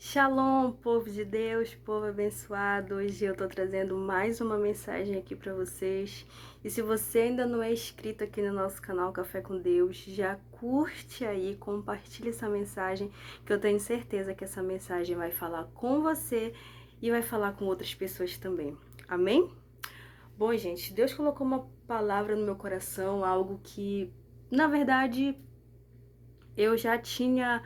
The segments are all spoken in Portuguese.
Shalom, povo de Deus, povo abençoado. Hoje eu tô trazendo mais uma mensagem aqui para vocês. E se você ainda não é inscrito aqui no nosso canal Café com Deus, já curte aí, compartilha essa mensagem, que eu tenho certeza que essa mensagem vai falar com você e vai falar com outras pessoas também. Amém? Bom, gente, Deus colocou uma palavra no meu coração, algo que, na verdade, eu já tinha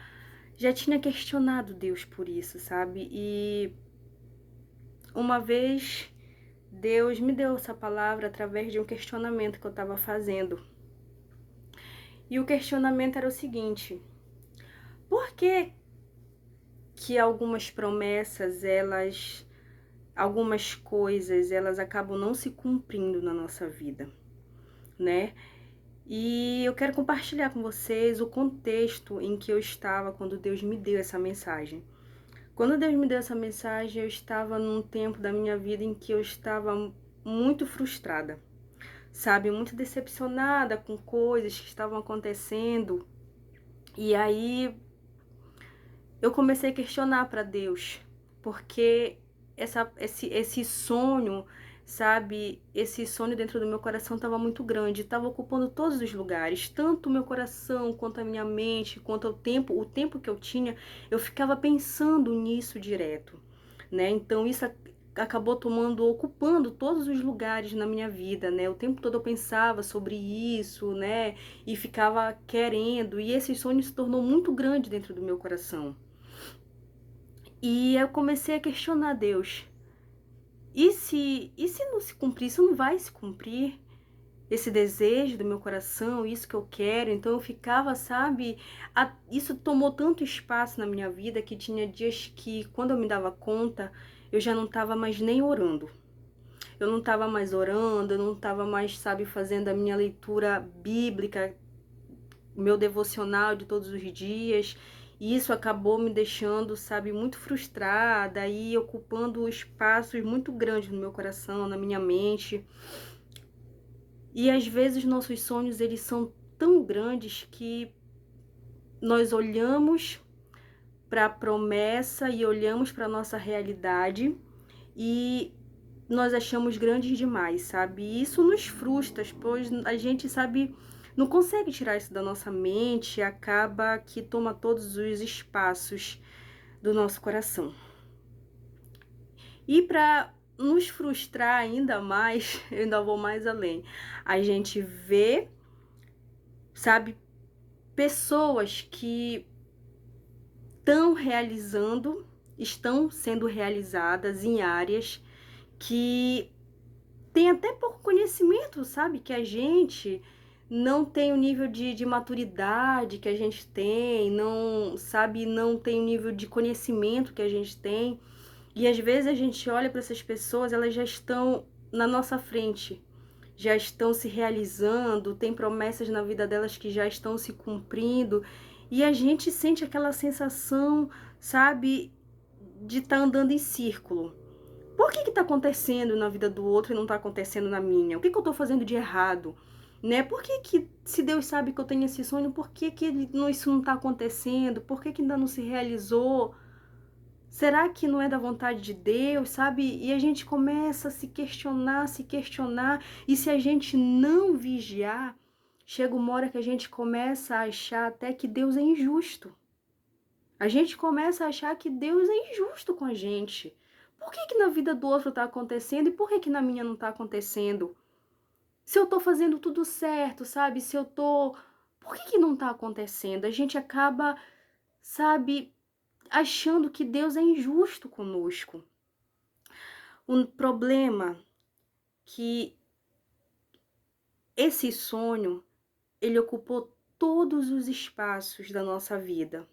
questionado Deus por isso, sabe? E uma vez Deus me deu essa palavra através de um questionamento que eu estava fazendo. E o questionamento era o seguinte: por que algumas promessas, algumas coisas, elas acabam não se cumprindo na nossa vida, né? E eu quero compartilhar com vocês o contexto em que eu estava quando Deus me deu essa mensagem. Quando Deus me deu essa mensagem, eu estava num tempo da minha vida em que eu estava muito frustrada, sabe? Muito decepcionada com coisas que estavam acontecendo. E aí eu comecei a questionar para Deus, porque esse sonho, sabe? Esse sonho dentro do meu coração estava muito grande, estava ocupando todos os lugares, tanto o meu coração, quanto a minha mente, quanto o tempo que eu tinha, eu ficava pensando nisso direto, né? Então isso acabou ocupando todos os lugares na minha vida, né? O tempo todo eu pensava sobre isso, né? E ficava querendo, e esse sonho se tornou muito grande dentro do meu coração. E eu comecei a questionar Deus. E se não se cumprir? Isso não vai se cumprir? Esse desejo do meu coração, isso que eu quero. Então eu ficava, sabe? Isso tomou tanto espaço na minha vida que tinha dias que, quando eu me dava conta, eu já não estava mais nem orando. Eu não estava mais orando, eu não estava mais, sabe, fazendo a minha leitura bíblica, meu devocional de todos os dias. E isso acabou me deixando, sabe, muito frustrada e ocupando espaços muito grandes no meu coração, na minha mente. E às vezes nossos sonhos, eles são tão grandes que nós olhamos para a promessa e olhamos para a nossa realidade e nós achamos grandes demais, sabe? E isso nos frustra, pois a gente, sabe, não consegue tirar isso da nossa mente, acaba que toma todos os espaços do nosso coração. E para nos frustrar ainda mais, eu ainda vou mais além. A gente vê, sabe, pessoas que estão sendo realizadas em áreas que tem até pouco conhecimento, sabe? Que a gente não tem o nível de maturidade que a gente tem, não, sabe? Não tem o nível de conhecimento que a gente tem. E às vezes a gente olha para essas pessoas, elas já estão na nossa frente, já estão se realizando, tem promessas na vida delas que já estão se cumprindo. E a gente sente aquela sensação, sabe? De estar andando em círculo. Por que tá acontecendo na vida do outro e não tá acontecendo na minha? O que eu tô fazendo de errado? Né? Por que, se Deus sabe que eu tenho esse sonho, por que isso não tá acontecendo? Por que ainda não se realizou? Será que não é da vontade de Deus, sabe? E a gente começa a se questionar, e se a gente não vigiar, chega uma hora que a gente começa a achar até que Deus é injusto. A gente começa a achar que Deus é injusto com a gente. Por que na vida do outro tá acontecendo e por que na minha não tá acontecendo? Se eu tô fazendo tudo certo, sabe? Se eu tô... Por que não tá acontecendo? A gente acaba, sabe, achando que Deus é injusto conosco. Um problema que esse sonho, ele ocupou todos os espaços da nossa vida.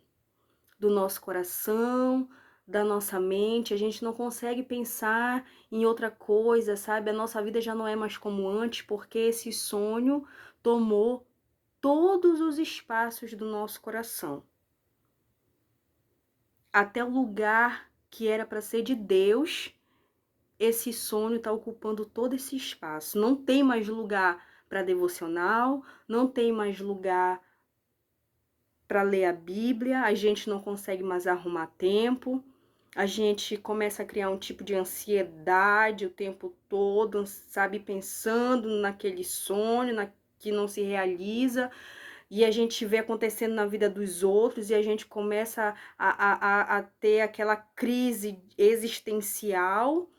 Do nosso coração, da nossa mente, a gente não consegue pensar em outra coisa, sabe? A nossa vida já não é mais como antes, porque esse sonho tomou todos os espaços do nosso coração. Até o lugar que era para ser de Deus, esse sonho está ocupando todo esse espaço. Não tem mais lugar para devocional, não tem mais lugar para ler a Bíblia, a gente não consegue mais arrumar tempo. A gente começa a criar um tipo de ansiedade o tempo todo, sabe, pensando naquele sonho, que não se realiza, e a gente vê acontecendo na vida dos outros, e a gente começa a ter aquela crise existencial,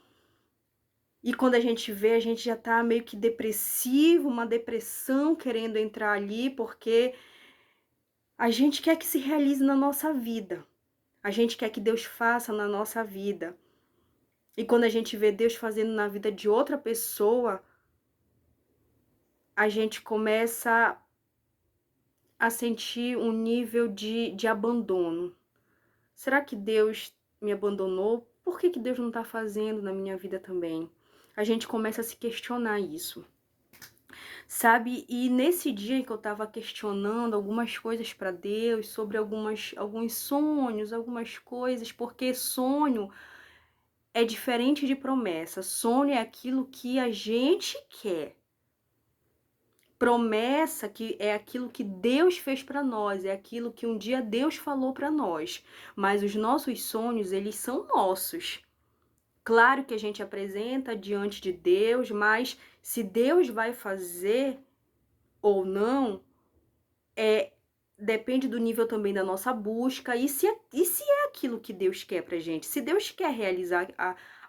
e quando a gente vê, a gente já tá meio que depressivo, uma depressão querendo entrar ali, porque a gente quer que se realize na nossa vida. A gente quer que Deus faça na nossa vida. E quando a gente vê Deus fazendo na vida de outra pessoa, a gente começa a sentir um nível de abandono. Será que Deus me abandonou? Por que Deus não está fazendo na minha vida também? A gente começa a se questionar isso. Sabe? E nesse dia em que eu estava questionando algumas coisas para Deus, sobre alguns sonhos, algumas coisas, porque sonho é diferente de promessa. Sonho é aquilo que a gente quer. Promessa que é aquilo que Deus fez para nós, é aquilo que um dia Deus falou para nós. Mas os nossos sonhos, eles são nossos. Claro que a gente apresenta diante de Deus, mas se Deus vai fazer ou não, depende do nível também da nossa busca, e se é aquilo que Deus quer pra gente, se Deus quer realizar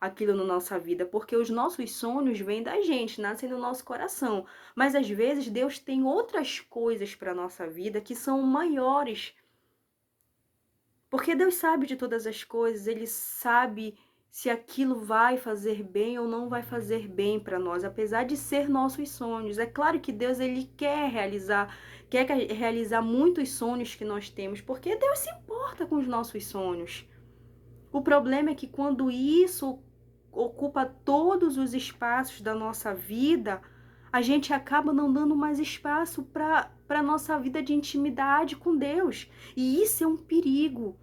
aquilo na nossa vida, porque os nossos sonhos vêm da gente, nascem no nosso coração, mas às vezes Deus tem outras coisas para nossa vida que são maiores, porque Deus sabe de todas as coisas, Ele sabe se aquilo vai fazer bem ou não vai fazer bem para nós, apesar de ser nossos sonhos. É claro que Deus ele quer realizar muitos sonhos que nós temos, porque Deus se importa com os nossos sonhos. O problema é que quando isso ocupa todos os espaços da nossa vida, a gente acaba não dando mais espaço para a nossa vida de intimidade com Deus. E isso é um perigo.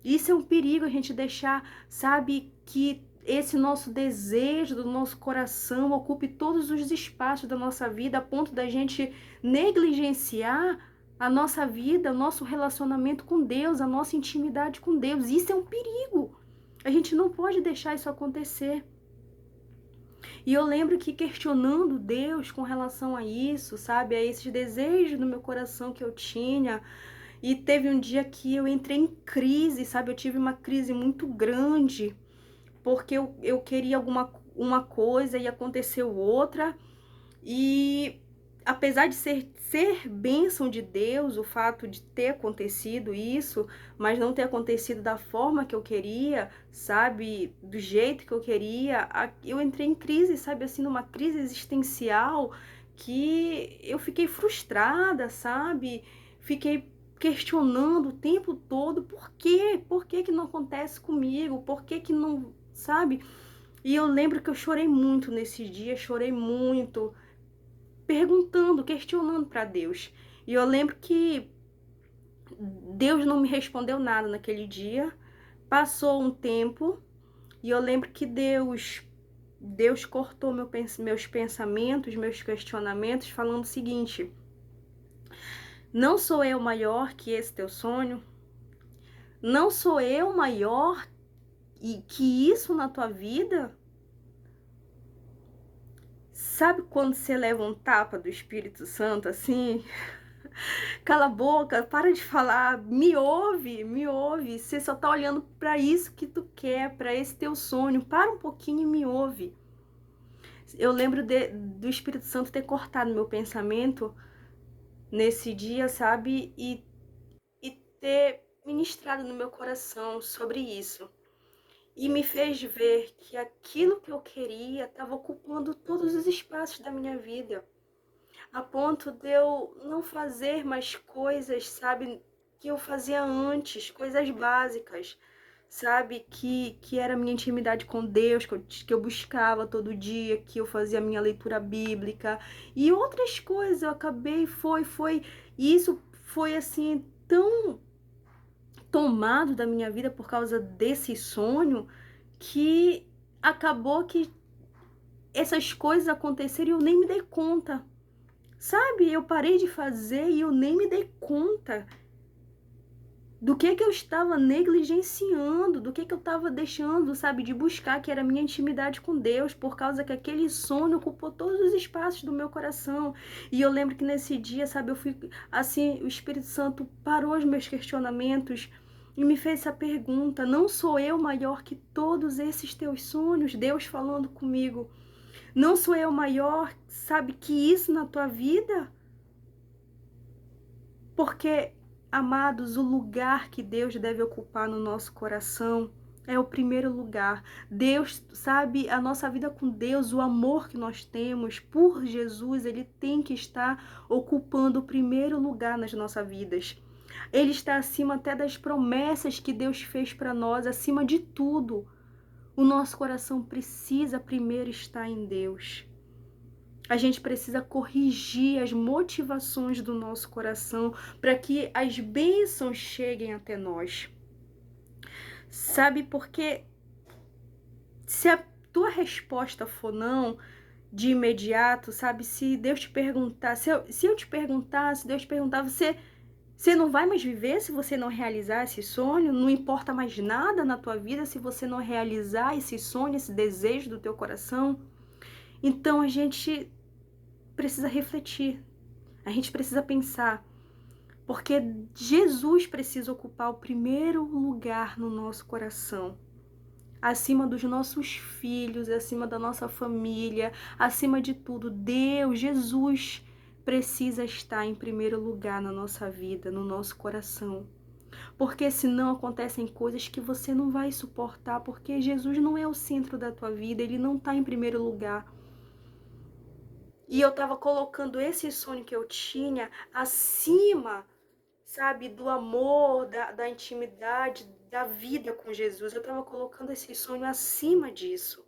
Isso é um perigo a gente deixar, sabe, que esse nosso desejo do nosso coração ocupe todos os espaços da nossa vida, a ponto da gente negligenciar a nossa vida, o nosso relacionamento com Deus, a nossa intimidade com Deus. Isso é um perigo. A gente não pode deixar isso acontecer. E eu lembro que questionando Deus com relação a isso, sabe, a esses desejos no meu coração que eu tinha, e teve um dia que eu entrei em crise, sabe? Eu tive uma crise muito grande, porque eu queria uma coisa e aconteceu outra. E apesar de ser bênção de Deus, o fato de ter acontecido isso, mas não ter acontecido da forma que eu queria, sabe? Do jeito que eu queria, eu entrei em crise, sabe? Assim, numa crise existencial que eu fiquei frustrada, sabe? Fiquei questionando o tempo todo por quê? Por que que não acontece comigo? Por que que não, sabe? E eu lembro que eu chorei muito nesse dia, chorei muito, perguntando, questionando para Deus. E eu lembro que Deus não me respondeu nada naquele dia. Passou um tempo e eu lembro que Deus cortou meus pensamentos, meus questionamentos, falando o seguinte: não sou eu maior que esse teu sonho? Não sou eu maior e que isso na tua vida? Sabe quando você leva um tapa do Espírito Santo assim? Cala a boca, para de falar, me ouve, me ouve. Você só tá olhando para isso que tu quer, para esse teu sonho. Para um pouquinho e me ouve. Eu lembro do Espírito Santo ter cortado meu pensamento nesse dia, sabe? E ter ministrado no meu coração sobre isso. E me fez ver que aquilo que eu queria estava ocupando todos os espaços da minha vida, a ponto de eu não fazer mais coisas, sabe, que eu fazia antes, coisas básicas, sabe, que era a minha intimidade com Deus, que eu buscava todo dia, que eu fazia a minha leitura bíblica e outras coisas. Eu acabei, e isso foi assim tão tomado da minha vida por causa desse sonho que acabou que essas coisas aconteceram e eu nem me dei conta. Sabe, eu parei de fazer e eu nem me dei conta do que eu estava negligenciando, do que eu estava deixando, sabe, de buscar, que era a minha intimidade com Deus, por causa que aquele sonho ocupou todos os espaços do meu coração. E eu lembro que nesse dia, sabe, eu fui, assim, o Espírito Santo parou os meus questionamentos e me fez essa pergunta: não sou eu maior que todos esses teus sonhos? Deus falando comigo. Não sou eu maior, sabe, que isso na tua vida? Porque, amados, o lugar que Deus deve ocupar no nosso coração é o primeiro lugar. Deus, sabe, a nossa vida com Deus, o amor que nós temos por Jesus, ele tem que estar ocupando o primeiro lugar nas nossas vidas. Ele está acima até das promessas que Deus fez para nós, acima de tudo. O nosso coração precisa primeiro estar em Deus. A gente precisa corrigir as motivações do nosso coração para que as bênçãos cheguem até nós. Sabe, porque se a tua resposta for não, de imediato, sabe, se Deus te perguntar, se eu te perguntar, se Deus te perguntar, você não vai mais viver se você não realizar esse sonho? Não importa mais nada na tua vida se você não realizar esse sonho, esse desejo do teu coração? Então a gente precisa refletir, a gente precisa pensar, porque Jesus precisa ocupar o primeiro lugar no nosso coração, acima dos nossos filhos, acima da nossa família, acima de tudo. Deus, Jesus, precisa estar em primeiro lugar na nossa vida, no nosso coração. Porque senão acontecem coisas que você não vai suportar, porque Jesus não é o centro da tua vida, ele não está em primeiro lugar. E eu estava colocando esse sonho que eu tinha acima, sabe, do amor, da intimidade, da vida com Jesus. Eu estava colocando esse sonho acima disso.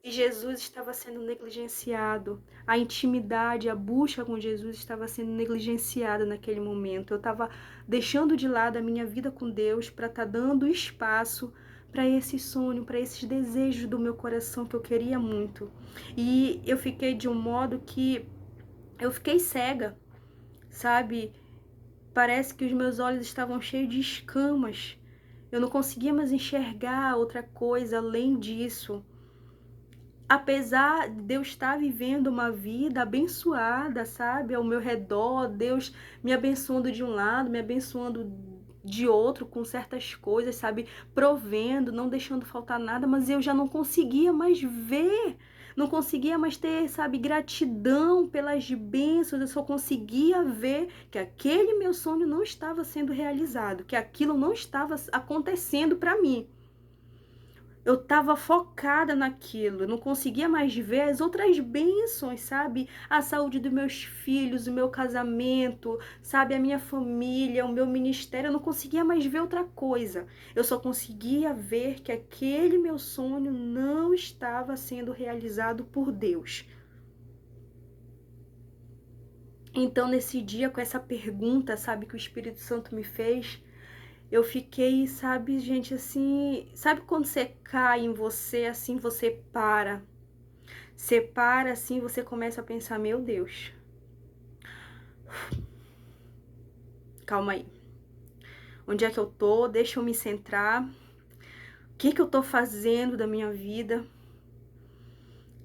E Jesus estava sendo negligenciado. A intimidade, a busca com Jesus estava sendo negligenciada naquele momento. Eu estava deixando de lado a minha vida com Deus para estar dando espaço para esse sonho, para esses desejos do meu coração que eu queria muito. E eu fiquei de um modo que eu fiquei cega, sabe? Parece que os meus olhos estavam cheios de escamas. Eu não conseguia mais enxergar outra coisa além disso. Apesar de eu estar vivendo uma vida abençoada, sabe, ao meu redor, Deus me abençoando de um lado, me abençoando de outro com certas coisas, sabe, provendo, não deixando faltar nada, mas eu já não conseguia mais ver, não conseguia mais ter, sabe, gratidão pelas bênçãos. Eu só conseguia ver que aquele meu sonho não estava sendo realizado, que aquilo não estava acontecendo para mim. Eu estava focada naquilo, eu não conseguia mais ver as outras bênçãos, sabe? A saúde dos meus filhos, o meu casamento, sabe? A minha família, o meu ministério, eu não conseguia mais ver outra coisa. Eu só conseguia ver que aquele meu sonho não estava sendo realizado por Deus. Então, nesse dia, com essa pergunta, sabe, que o Espírito Santo me fez, eu fiquei, sabe, gente, assim, sabe quando você cai em você, assim, você para. Você para, assim, você começa a pensar, meu Deus, calma aí. Onde é que eu tô? Deixa eu me centrar. O que eu tô fazendo da minha vida?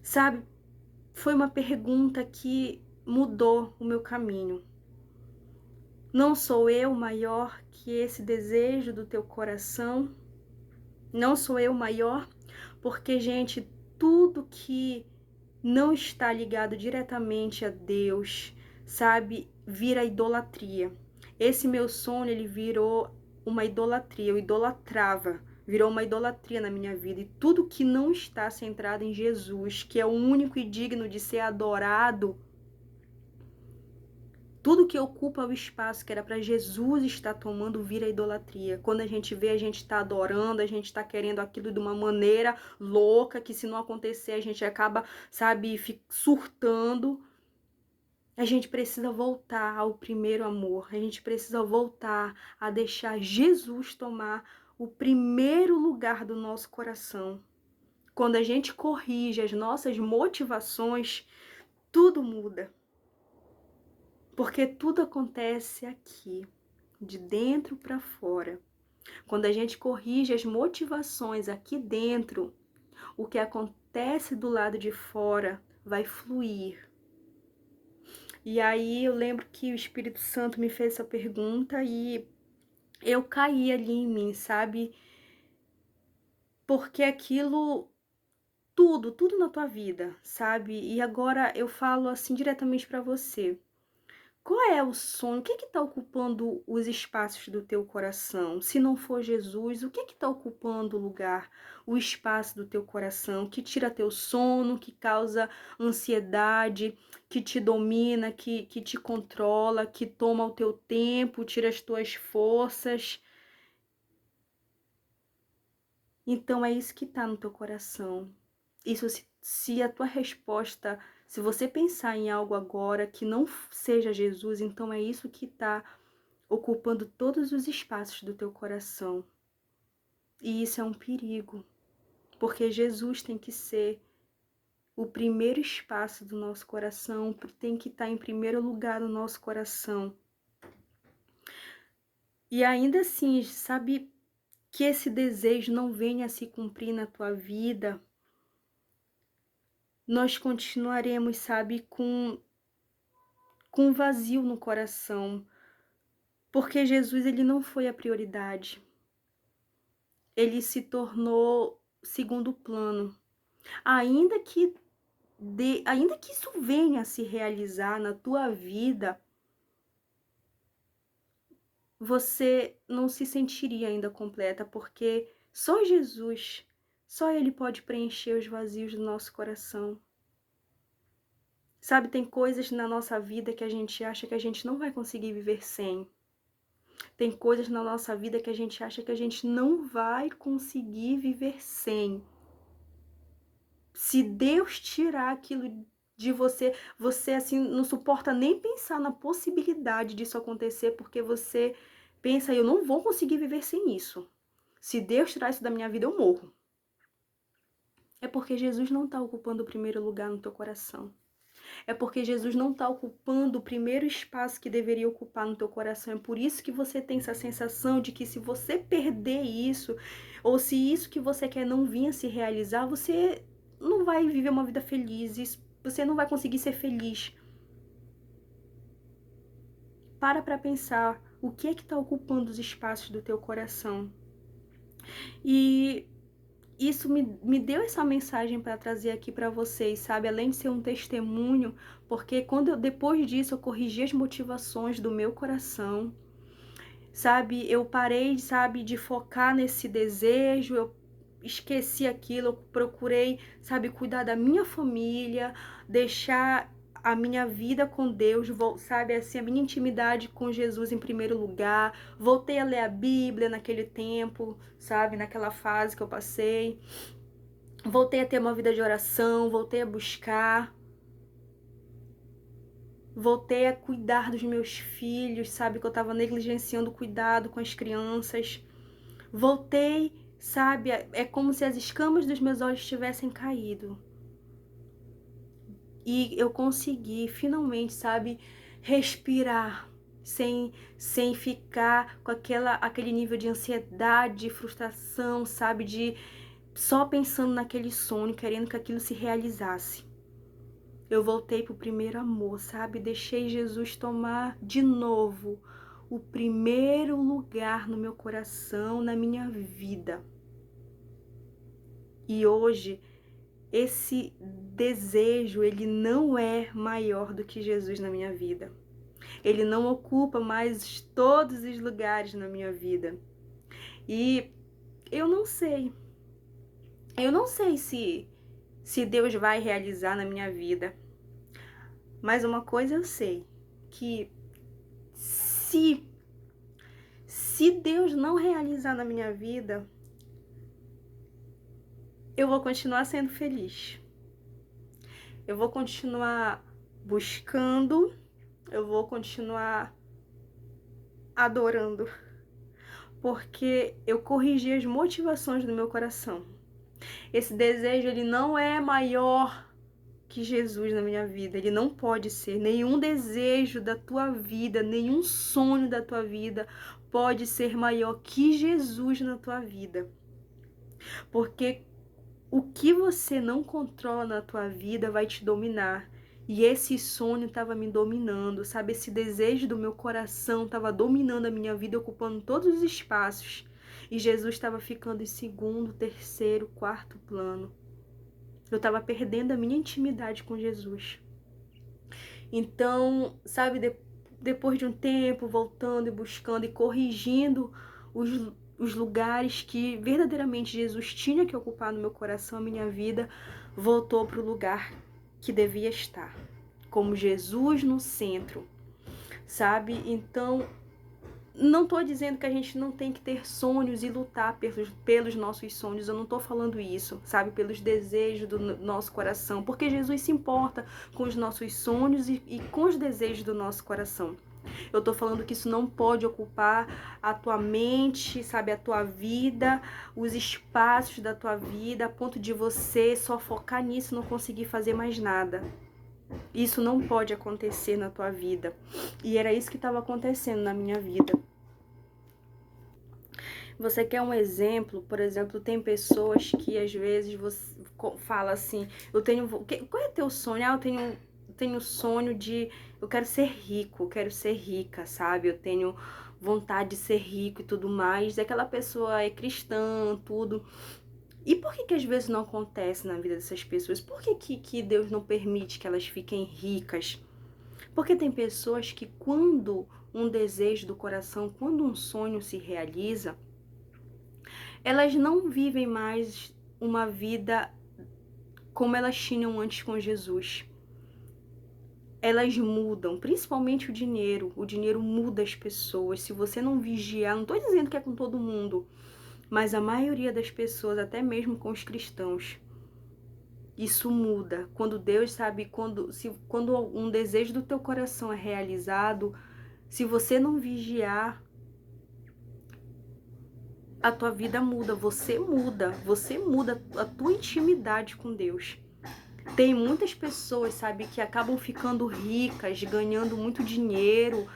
Sabe, foi uma pergunta que mudou o meu caminho. Não sou eu maior que esse desejo do teu coração? Não sou eu maior? Porque, gente, tudo que não está ligado diretamente a Deus, sabe, vira idolatria. Esse meu sonho, ele virou uma idolatria, eu idolatrava, virou uma idolatria na minha vida. E tudo que não está centrado em Jesus, que é o único e digno de ser adorado, tudo que ocupa o espaço que era para Jesus estar tomando vira idolatria. Quando a gente vê, a gente está adorando, a gente está querendo aquilo de uma maneira louca, que se não acontecer a gente acaba, sabe, surtando. A gente precisa voltar ao primeiro amor. A gente precisa voltar a deixar Jesus tomar o primeiro lugar do nosso coração. Quando a gente corrige as nossas motivações, tudo muda. Porque tudo acontece aqui. de dentro para fora. Quando a gente corrige as motivações aqui dentro, o que acontece do lado de fora vai fluir. E aí eu lembro que o Espírito Santo me fez essa pergunta e eu caí ali em mim, sabe? Porque aquilo, tudo na tua vida, sabe? E agora eu falo assim diretamente para você. Qual é o sonho? O que está ocupando os espaços do teu coração? Se não for Jesus, o que está ocupando o lugar, o espaço do teu coração, que tira teu sono, que causa ansiedade, que te domina, que te controla, que toma o teu tempo, tira as tuas forças? Então é isso que está no teu coração. Isso se a tua resposta, se você pensar em algo agora que não seja Jesus, então é isso que está ocupando todos os espaços do teu coração. E isso é um perigo, porque Jesus tem que ser o primeiro espaço do nosso coração, tem que estar em primeiro lugar no nosso coração. E ainda assim, sabe, que esse desejo não venha a se cumprir na tua vida, nós continuaremos, sabe, com um vazio no coração, porque Jesus, ele não foi a prioridade. Ele se tornou segundo plano. Ainda que isso venha a se realizar na tua vida, você não se sentiria ainda completa, porque só Jesus, só Ele pode preencher os vazios do nosso coração. Sabe, tem coisas na nossa vida que a gente acha que a gente não vai conseguir viver sem. Tem coisas na nossa vida que a gente acha que a gente não vai conseguir viver sem. Se Deus tirar aquilo de você, você assim não suporta nem pensar na possibilidade disso acontecer, porque você pensa, eu não vou conseguir viver sem isso. Se Deus tirar isso da minha vida, eu morro. É porque Jesus não está ocupando o primeiro lugar no teu coração. É porque Jesus não está ocupando o primeiro espaço que deveria ocupar no teu coração. É por isso que você tem essa sensação de que se você perder isso, ou se isso que você quer não vir a se realizar, você não vai viver uma vida feliz. Você não vai conseguir ser feliz. Para pensar o que é que está ocupando os espaços do teu coração. E isso me deu essa mensagem para trazer aqui para vocês, sabe? Além de ser um testemunho, porque depois disso eu corrigi as motivações do meu coração, sabe? Eu parei, sabe, de focar nesse desejo, eu esqueci aquilo, eu procurei, sabe, cuidar da minha família, deixar a minha vida com Deus, sabe, assim, a minha intimidade com Jesus em primeiro lugar. Voltei a ler a Bíblia naquele tempo, sabe, naquela fase que eu passei. Voltei a ter uma vida de oração, voltei a buscar. Voltei a cuidar dos meus filhos, sabe, que eu tava negligenciando o cuidado com as crianças. Voltei, sabe, é como se as escamas dos meus olhos tivessem caído. E eu consegui finalmente, sabe, respirar sem ficar com aquele nível de ansiedade, de frustração, sabe, de só pensando naquele sonho, querendo que aquilo se realizasse. Eu voltei pro primeiro amor, sabe? Deixei Jesus tomar de novo o primeiro lugar no meu coração, na minha vida. E hoje esse desejo, ele não é maior do que Jesus na minha vida. Ele não ocupa mais todos os lugares na minha vida. E eu não sei se Deus vai realizar na minha vida. Mas uma coisa eu sei, que se Deus não realizar na minha vida, eu vou continuar sendo feliz. Eu vou continuar buscando, eu vou continuar adorando, porque eu corrigi as motivações do meu coração. Esse desejo, ele não é maior que Jesus na minha vida. Ele não pode ser. Nenhum desejo da tua vida, nenhum sonho da tua vida pode ser maior que Jesus na tua vida. Porque o que você não controla na tua vida vai te dominar. E esse sonho estava me dominando, sabe? Esse desejo do meu coração estava dominando a minha vida, ocupando todos os espaços. E Jesus estava ficando em segundo, terceiro, quarto plano. Eu estava perdendo a minha intimidade com Jesus. Então, sabe, depois de um tempo, voltando e buscando e corrigindo os lugares que verdadeiramente Jesus tinha que ocupar no meu coração, a minha vida voltou para o lugar que devia estar, como Jesus no centro, sabe? Então, não estou dizendo que a gente não tem que ter sonhos e lutar pelos nossos sonhos, eu não estou falando isso, sabe? Pelos desejos do nosso coração, porque Jesus se importa com os nossos sonhos e com os desejos do nosso coração. Eu tô falando que isso não pode ocupar a tua mente, sabe, a tua vida, os espaços da tua vida, a ponto de você só focar nisso e não conseguir fazer mais nada. Isso não pode acontecer na tua vida. E era isso que estava acontecendo na minha vida. Você quer um exemplo? Por exemplo, tem pessoas que às vezes você fala assim, qual é teu sonho? Ah, eu tenho sonho de, eu quero ser rico, eu quero ser rica, sabe? Eu tenho vontade de ser rico e tudo mais. Aquela pessoa é cristã, tudo. E por que às vezes não acontece na vida dessas pessoas? Por que Deus não permite que elas fiquem ricas? Porque tem pessoas que quando um desejo do coração, quando um sonho se realiza, elas não vivem mais uma vida como elas tinham antes com Jesus. Elas mudam, principalmente o dinheiro. O dinheiro muda as pessoas. Se você não vigiar, não estou dizendo que é com todo mundo, mas a maioria das pessoas, até mesmo com os cristãos, isso muda. Quando Deus sabe, quando um desejo do teu coração é realizado, se você não vigiar, a tua vida muda, você muda a tua intimidade com Deus. Tem muitas pessoas, sabe, que acabam ficando ricas, ganhando muito dinheiro,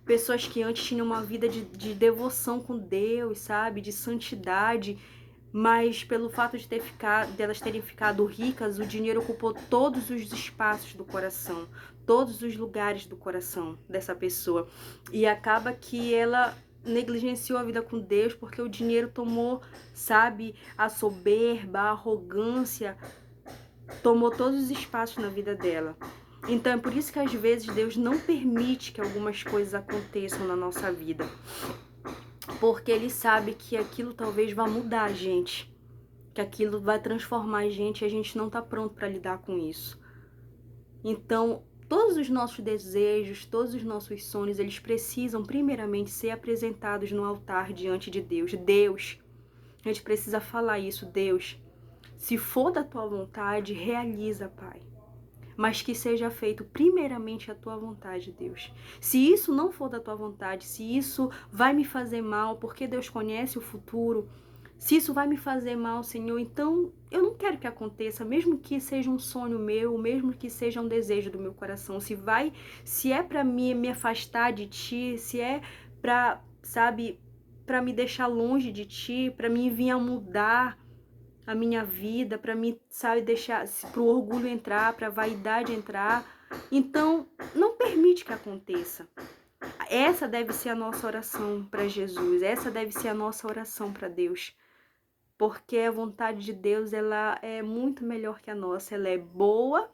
pessoas que antes tinham uma vida de devoção com Deus, sabe, de santidade, mas pelo fato de elas terem ficado ricas, o dinheiro ocupou todos os espaços do coração, todos os lugares do coração dessa pessoa, e acaba que ela negligenciou a vida com Deus porque o dinheiro tomou, sabe, a soberba, a arrogância, tomou todos os espaços na vida dela. Então é por isso que às vezes Deus não permite que algumas coisas aconteçam na nossa vida, porque Ele sabe que aquilo talvez vá mudar a gente, que aquilo vai transformar a gente e a gente não está pronto para lidar com isso. Então todos os nossos desejos, todos os nossos sonhos, eles precisam primeiramente ser apresentados no altar diante de Deus. Deus, a gente precisa falar isso, Deus, se for da tua vontade, realiza, Pai. Mas que seja feito primeiramente a tua vontade, Deus. Se isso não for da tua vontade, se isso vai me fazer mal, porque Deus conhece o futuro, se isso vai me fazer mal, Senhor, então eu não quero que aconteça, mesmo que seja um sonho meu, mesmo que seja um desejo do meu coração. Se é para mim me afastar de ti, se é para, sabe, para me deixar longe de ti, para mim vir a mudar a minha vida, para mim, sabe, deixar pro orgulho entrar, pra vaidade entrar. Então, não permite que aconteça. Essa deve ser a nossa oração para Jesus, essa deve ser a nossa oração para Deus. Porque a vontade de Deus, ela é muito melhor que a nossa, ela é boa,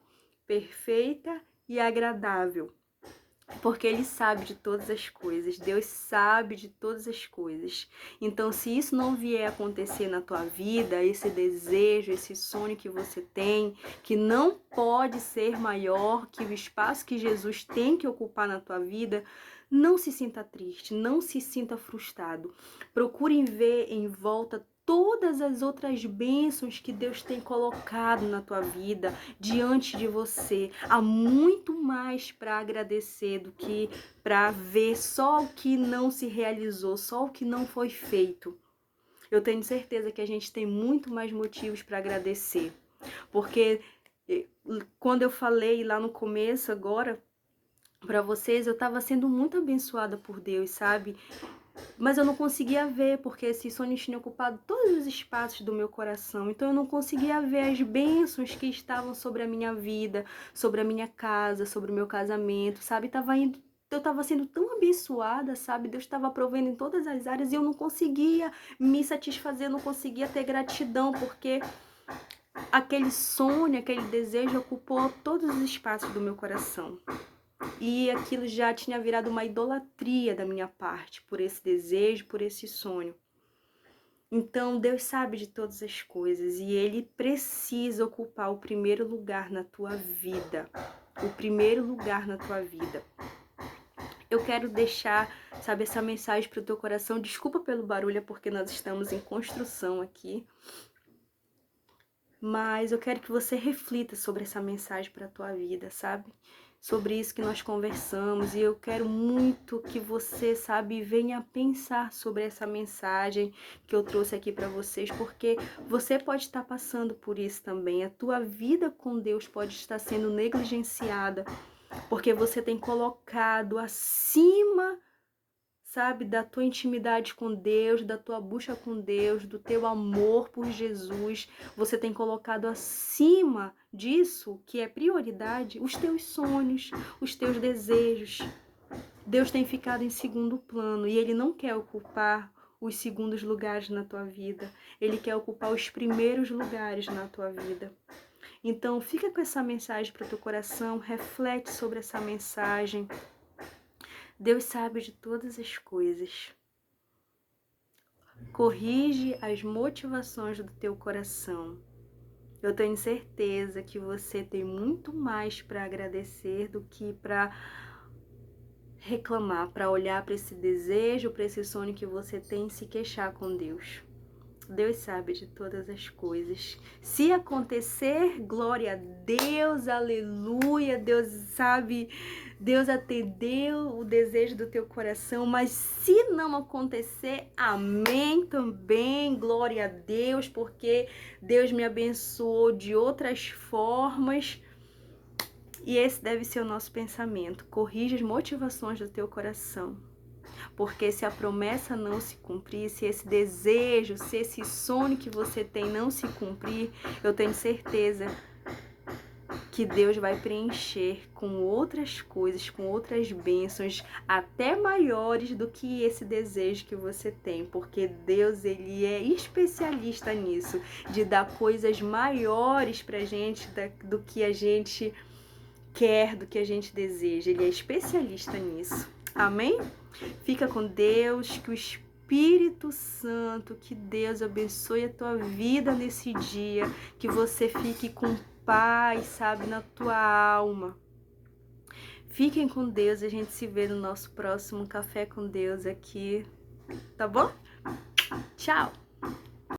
perfeita e agradável. Porque Ele sabe de todas as coisas, Deus sabe de todas as coisas. Então, se isso não vier a acontecer na tua vida, esse desejo, esse sonho que você tem, que não pode ser maior que o espaço que Jesus tem que ocupar na tua vida, não se sinta triste, não se sinta frustrado. Procure ver em volta todas as outras bênçãos que Deus tem colocado na tua vida, diante de você. Há muito mais para agradecer do que para ver só o que não se realizou, só o que não foi feito. Eu tenho certeza que a gente tem muito mais motivos para agradecer, porque Quando eu falei lá no começo, agora, para vocês, eu estava sendo muito abençoada por Deus, sabe? Mas eu não conseguia ver, porque esses sonhos tinham ocupado todos os espaços do meu coração. Então eu não conseguia ver as bênçãos que estavam sobre a minha vida, sobre a minha casa, sobre o meu casamento, sabe? Eu estava sendo tão abençoada, sabe? Deus estava provendo em todas as áreas e eu não conseguia me satisfazer, eu não conseguia ter gratidão, porque aquele sonho, aquele desejo ocupou todos os espaços do meu coração. E aquilo já tinha virado uma idolatria da minha parte, por esse desejo, por esse sonho. Então, Deus sabe de todas as coisas e Ele precisa ocupar o primeiro lugar na tua vida. O primeiro lugar na tua vida. Eu quero deixar, sabe, essa mensagem para o teu coração. Desculpa pelo barulho, é porque nós estamos em construção aqui. Mas eu quero que você reflita sobre essa mensagem para a tua vida, sabe? Sobre isso que nós conversamos, e eu quero muito que você, sabe, venha pensar sobre essa mensagem que eu trouxe aqui para vocês, porque você pode estar passando por isso também. A tua vida com Deus pode estar sendo negligenciada, porque você tem colocado acima, sabe, da tua intimidade com Deus, da tua busca com Deus, do teu amor por Jesus. Você tem colocado acima disso, que é prioridade, os teus sonhos, os teus desejos. Deus tem ficado em segundo plano e Ele não quer ocupar os segundos lugares na tua vida. Ele quer ocupar os primeiros lugares na tua vida. Então, fica com essa mensagem para o teu coração, reflete sobre essa mensagem. Deus sabe de todas as coisas. Corrige as motivações do teu coração. Eu tenho certeza que você tem muito mais para agradecer do que para reclamar, para olhar para esse desejo, para esse sonho que você tem e se queixar com Deus. Deus sabe de todas as coisas. Se acontecer, glória a Deus, aleluia. Deus sabe, Deus atendeu o desejo do teu coração. Mas se não acontecer, amém também, glória a Deus, porque Deus me abençoou de outras formas. E esse deve ser o nosso pensamento. Corrija as motivações do teu coração. Porque se a promessa não se cumprir, se esse desejo, se esse sonho que você tem não se cumprir, eu tenho certeza que Deus vai preencher com outras coisas, com outras bênçãos, até maiores do que esse desejo que você tem. Porque Deus, Ele é especialista nisso, de dar coisas maiores pra gente do que a gente quer, do que a gente deseja. Ele é especialista nisso. Amém? Fica com Deus, que o Espírito Santo, que Deus abençoe a tua vida nesse dia, que você fique com paz, sabe, na tua alma. Fiquem com Deus, a gente se vê no nosso próximo Café com Deus aqui, tá bom? Tchau!